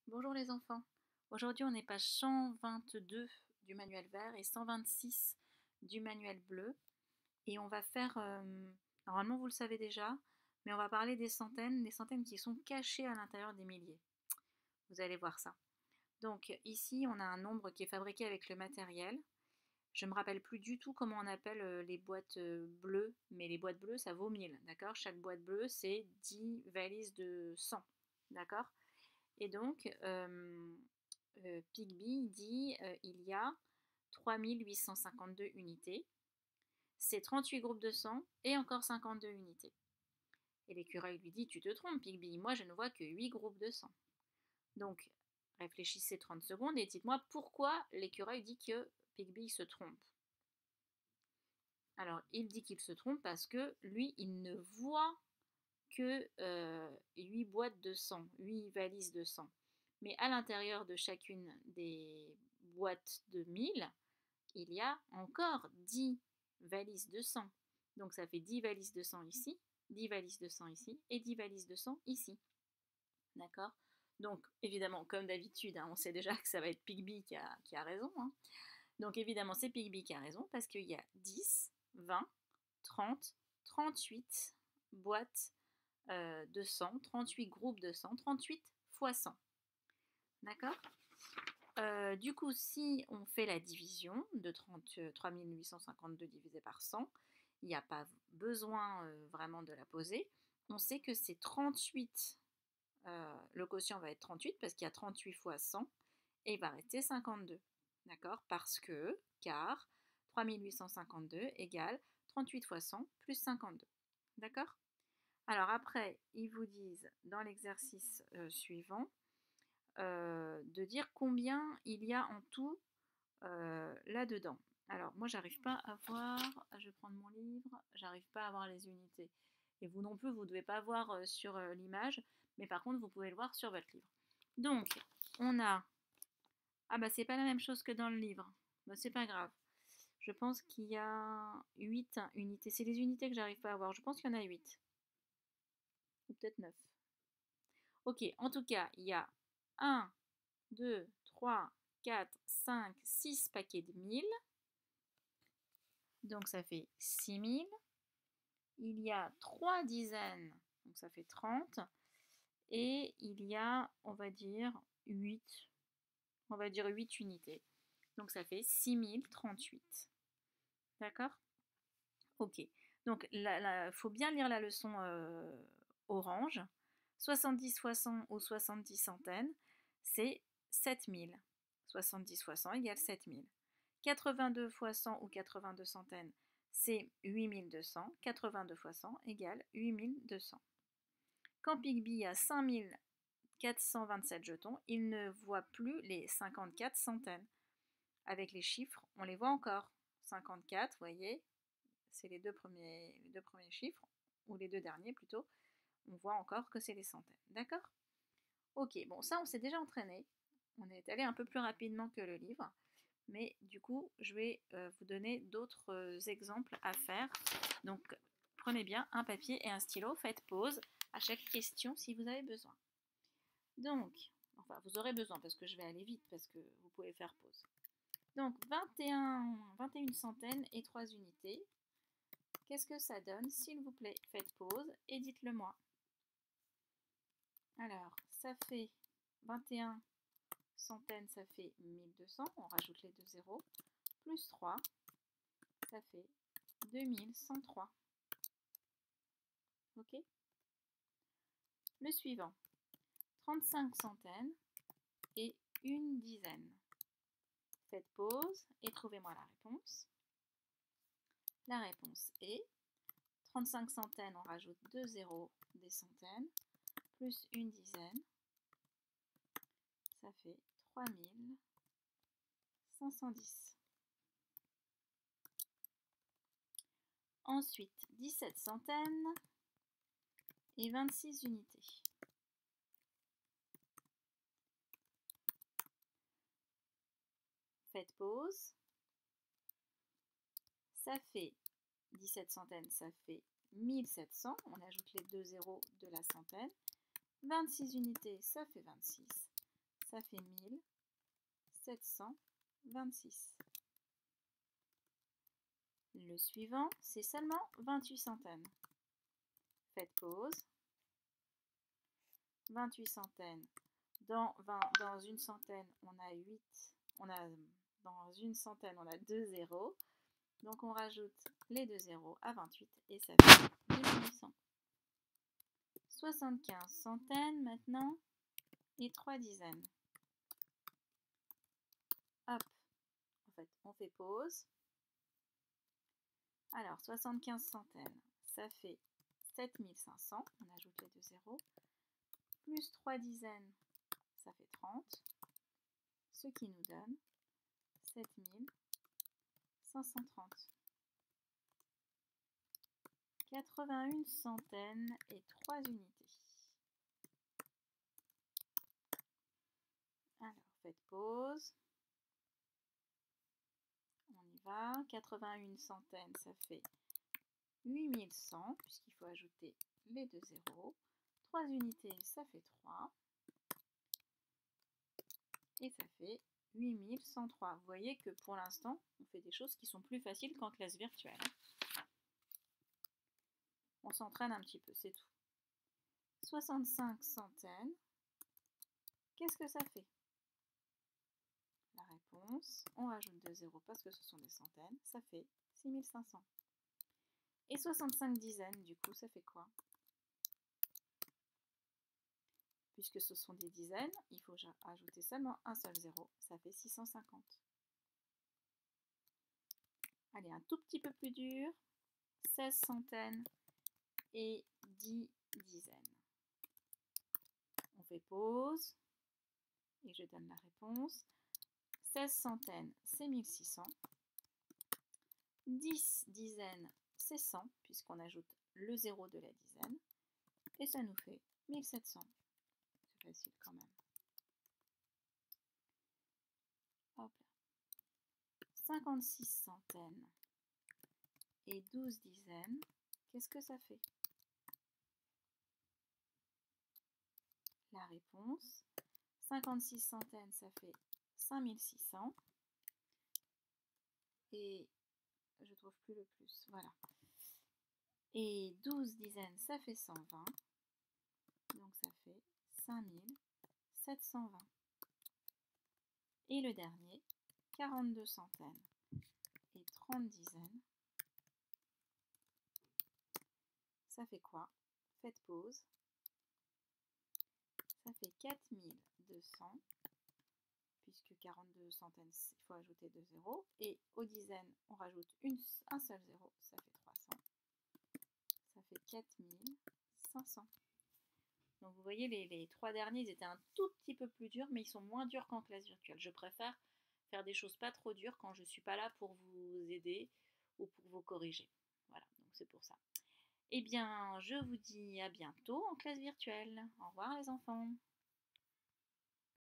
Bonjour les enfants. Aujourd'hui on est page 122 du manuel vert et 126 du manuel bleu. Et on va faire, normalement vous le savez déjà, mais on va parler des centaines qui sont cachées à l'intérieur des milliers. Vous allez voir ça. Donc ici on a un nombre qui est fabriqué avec le matériel. Je ne me rappelle plus du tout comment on appelle les boîtes bleues, mais les boîtes bleues ça vaut 1000, d'accord? Chaque boîte bleue c'est 10 valises de 100, d'accord? Et donc, Pigby dit il y a 3852 unités, c'est 38 groupes de 100 et encore 52 unités. Et l'écureuil lui dit tu te trompes, Pigby, moi je ne vois que 8 groupes de 100. Donc, réfléchissez 30 secondes et dites-moi pourquoi l'écureuil dit que Pigby se trompe. Alors, il dit qu'il se trompe parce que lui, il ne voit que 8 boîtes de 100, 8 valises de 100. Mais à l'intérieur de chacune des boîtes de 1000, il y a encore 10 valises de 100. Donc ça fait 10 valises de 100 ici, 10 valises de 100 ici et 10 valises de 100 ici. D'accord? Donc évidemment, comme d'habitude, hein, on sait déjà que ça va être Pigby qui a raison. Hein. Donc évidemment, c'est Pigby qui a raison parce qu'il y a 10, 20, 30, 38 boîtes de 100, 38 groupes de 100, 38 fois 100. D'accord? Du coup, si on fait la division de 3852 divisé par 100, il n'y a pas besoin vraiment de la poser. On sait que c'est 38, le quotient va être 38 parce qu'il y a 38 fois 100 et il va rester 52. D'accord? Car 3852 égale 38 fois 100 plus 52. D'accord? Alors après, ils vous disent dans l'exercice suivant de dire combien il y a en tout là-dedans. Alors moi j'arrive pas à voir, je vais prendre mon livre, j'arrive pas à voir les unités. Et vous non plus, vous ne devez pas voir sur l'image, mais par contre vous pouvez le voir sur votre livre. Donc on a, ah bah c'est pas la même chose que dans le livre, bah, c'est pas grave. Je pense qu'il y a 8 unités, c'est les unités que j'arrive pas à voir, je pense qu'il y en a 8. Ou peut-être 9. Ok, en tout cas, il y a 1, 2, 3, 4, 5, 6 paquets de 1000. Donc ça fait 6000. Il y a 3 dizaines, donc ça fait 30. Et il y a, on va dire, 8. On va dire 8 unités. Donc ça fait 6038. D'accord? Ok. Donc il faut bien lire la leçon orange. 70 fois 100 ou 70 centaines, c'est 7000. 70 fois 100 égale 7000. 82 fois 100 ou 82 centaines, c'est 8200. 82 fois 100 égale 8200. Quand Pigby a 5427 jetons, il ne voit plus les 54 centaines. Avec les chiffres, on les voit encore. 54, vous voyez, c'est les deux premiers chiffres, ou les deux derniers plutôt. On voit encore que c'est les centaines. D'accord? Ok, bon, ça on s'est déjà entraîné. On est allé un peu plus rapidement que le livre. Mais du coup, je vais vous donner d'autres exemples à faire. Donc, prenez bien un papier et un stylo, faites pause à chaque question si vous avez besoin. Donc, enfin, vous aurez besoin parce que je vais aller vite parce que vous pouvez faire pause. Donc, 21 centaines et 3 unités. Qu'est-ce que ça donne? S'il vous plaît, faites pause et dites-le moi. Alors, ça fait 21 centaines, ça fait 1200. On rajoute les deux zéros. Plus 3, ça fait 2103. Ok? Le suivant. 35 centaines et une dizaine. Faites pause et trouvez-moi la réponse. La réponse est 35 centaines, on rajoute 2 zéros des centaines, plus une dizaine, ça fait 3510. Ensuite, 17 centaines et 26 unités. Faites pause. Ça fait 17 centaines, ça fait 1700. On ajoute les deux zéros de la centaine. 26 unités, ça fait 26. ça fait 1726. Le suivant, c'est seulement 28 centaines. Faites pause. 28 centaines. Dans une centaine, on a 8. Dans une centaine, on a 2 zéros. Donc on rajoute les 2 zéros à 28 et ça fait 2800. 75 centaines maintenant et 3 dizaines. Hop, en fait, on fait pause. Alors, 75 centaines, ça fait 7500. On ajoute les 2 zéros. Plus 3 dizaines, ça fait 30. Ce qui nous donne 7530. 81 centaines et 3 unités. Alors, faites pause. On y va. 81 centaines, ça fait 8100, puisqu'il faut ajouter les 2 zéros. 3 unités, ça fait 3. Et ça fait 8103. Vous voyez que pour l'instant, on fait des choses qui sont plus faciles qu'en classe virtuelle. On s'entraîne un petit peu, c'est tout. 65 centaines, qu'est-ce que ça fait? La réponse, on rajoute 2 zéros parce que ce sont des centaines, ça fait 6500. Et 65 dizaines, du coup, ça fait quoi? Puisque ce sont des dizaines, il faut ajouter seulement un seul zéro, ça fait 650. Allez, un tout petit peu plus dur, 16 centaines et 10 dizaines. On fait pause et je donne la réponse. 16 centaines, c'est 1600. 10 dizaines, c'est 100, puisqu'on ajoute le zéro de la dizaine. Et ça nous fait 1700. C'est facile quand même. Hop là. 56 centaines et 12 dizaines, qu'est-ce que ça fait? La réponse, 56 centaines, ça fait 5600. Et je trouve plus le plus, voilà. Et 12 dizaines, ça fait 120. Donc ça fait 5720. Et le dernier, 42 centaines et 30 dizaines. Ça fait quoi? Faites pause. Ça fait 4200, puisque 42 centaines, il faut ajouter 2 zéros. Et aux dizaines, on rajoute un seul zéro, ça fait 300. Ça fait 4500. Donc vous voyez, les trois derniers, ils étaient un tout petit peu plus durs, mais ils sont moins durs qu'en classe virtuelle. Je préfère faire des choses pas trop dures quand je ne suis pas là pour vous aider ou pour vous corriger. Voilà, donc c'est pour ça. Eh bien, je vous dis à bientôt en classe virtuelle. Au revoir les enfants.